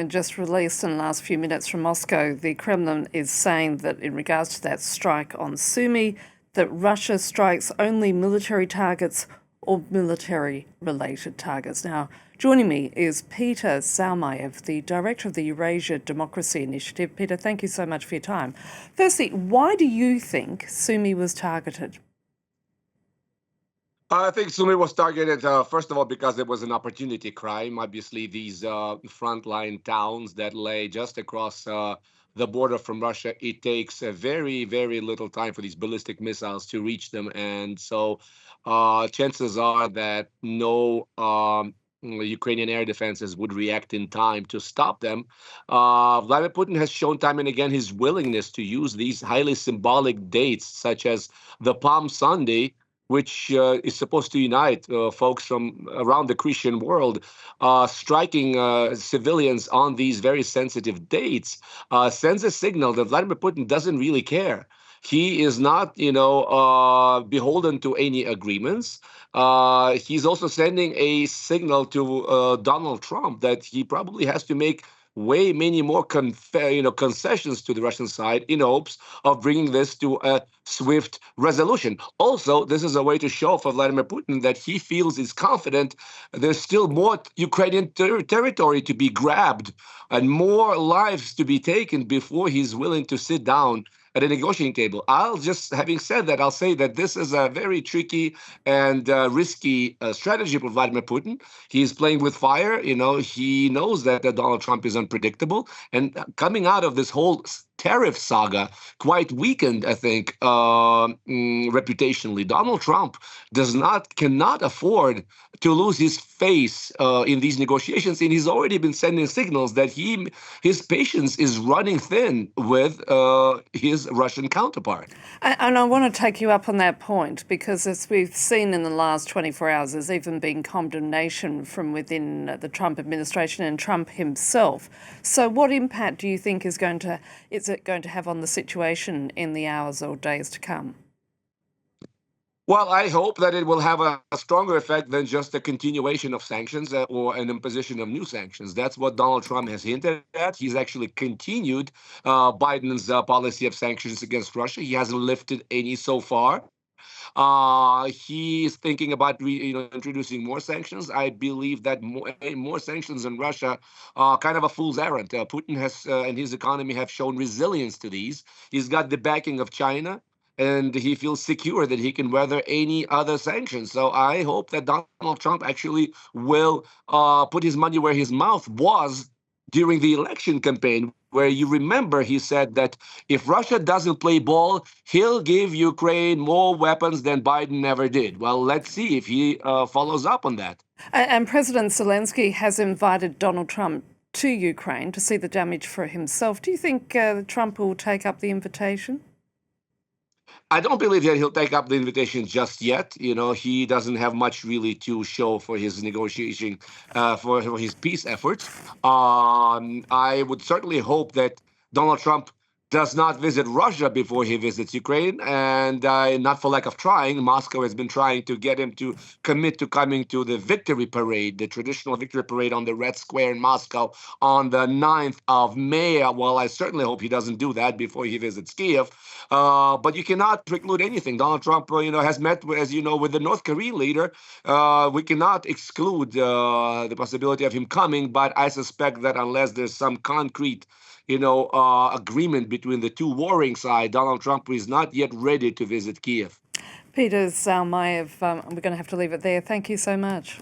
just released in the last few minutes from Moscow, the Kremlin is saying that in regards to that strike on Sumy, that Russia strikes only military targets or military-related targets. Now, joining me is Peter Zalmayev, the director of the Eurasian Democracy Initiative. Peter, thank you so much for your time. Firstly, why do you think Sumy was targeted? I think Sumy was targeted, first of all, because it was an opportunity crime. Obviously, these frontline towns that lay just across the border from Russia, it takes a very, very little time for these ballistic missiles to reach them. And so chances are that no Ukrainian air defenses would react in time to stop them. Vladimir Putin has shown time and again his willingness to use these highly symbolic dates, such as the Palm Sunday, which is supposed to unite folks from around the Christian world, striking civilians on these very sensitive dates, sends a signal that Vladimir Putin doesn't really care. He is not, beholden to any agreements. He's also sending a signal to Donald Trump that he probably has to make way many more concessions to the Russian side in hopes of bringing this to a swift resolution. Also, this is a way to show for Vladimir Putin that he feels is confident there's still more Ukrainian territory to be grabbed and more lives to be taken before he's willing to sit down at a negotiating table. Having said that, I'll say that this is a very tricky and risky strategy for Vladimir Putin. He's playing with fire. He knows that Donald Trump is unpredictable. And coming out of this whole tariff saga, quite weakened, I think, reputationally. Donald Trump cannot afford to lose his face in these negotiations, and he's already been sending signals that his patience is running thin with his Russian counterpart. And I want to take you up on that point, because as we've seen in the last 24 hours, there's even been condemnation from within the Trump administration and Trump himself. So what impact do you think is it going to have on the situation in the hours or days to come? Well, I hope that it will have a stronger effect than just a continuation of sanctions or an imposition of new sanctions. That's what Donald Trump has hinted at. He's actually continued Biden's policy of sanctions against Russia. He hasn't lifted any so far. He's thinking about introducing more sanctions. I believe that more sanctions on Russia are kind of a fool's errand. Putin and his economy have shown resilience to these. He's got the backing of China, and he feels secure that he can weather any other sanctions. So I hope that Donald Trump actually will put his money where his mouth was during the election campaign, where you remember he said that if Russia doesn't play ball, he'll give Ukraine more weapons than Biden ever did. Well, let's see if he follows up on that. And President Zelensky has invited Donald Trump to Ukraine to see the damage for himself. Do you think Trump will take up the invitation? I don't believe that he'll take up the invitation just yet. He doesn't have much really to show for his negotiation, for his peace efforts. I would certainly hope that Donald Trump does not visit Russia before he visits Ukraine, and not for lack of trying. Moscow has been trying to get him to commit to coming to the victory parade, the traditional victory parade on the Red Square in Moscow on the 9th of May. Well, I certainly hope he doesn't do that before he visits Kiev. But you cannot preclude anything. Donald Trump, has met, as you know, with the North Korean leader. We cannot exclude the possibility of him coming, but I suspect that unless there's some concrete agreement between the two warring sides, Donald Trump is not yet ready to visit Kiev. Peter Zalmayev, we're going to have to leave it there. Thank you so much.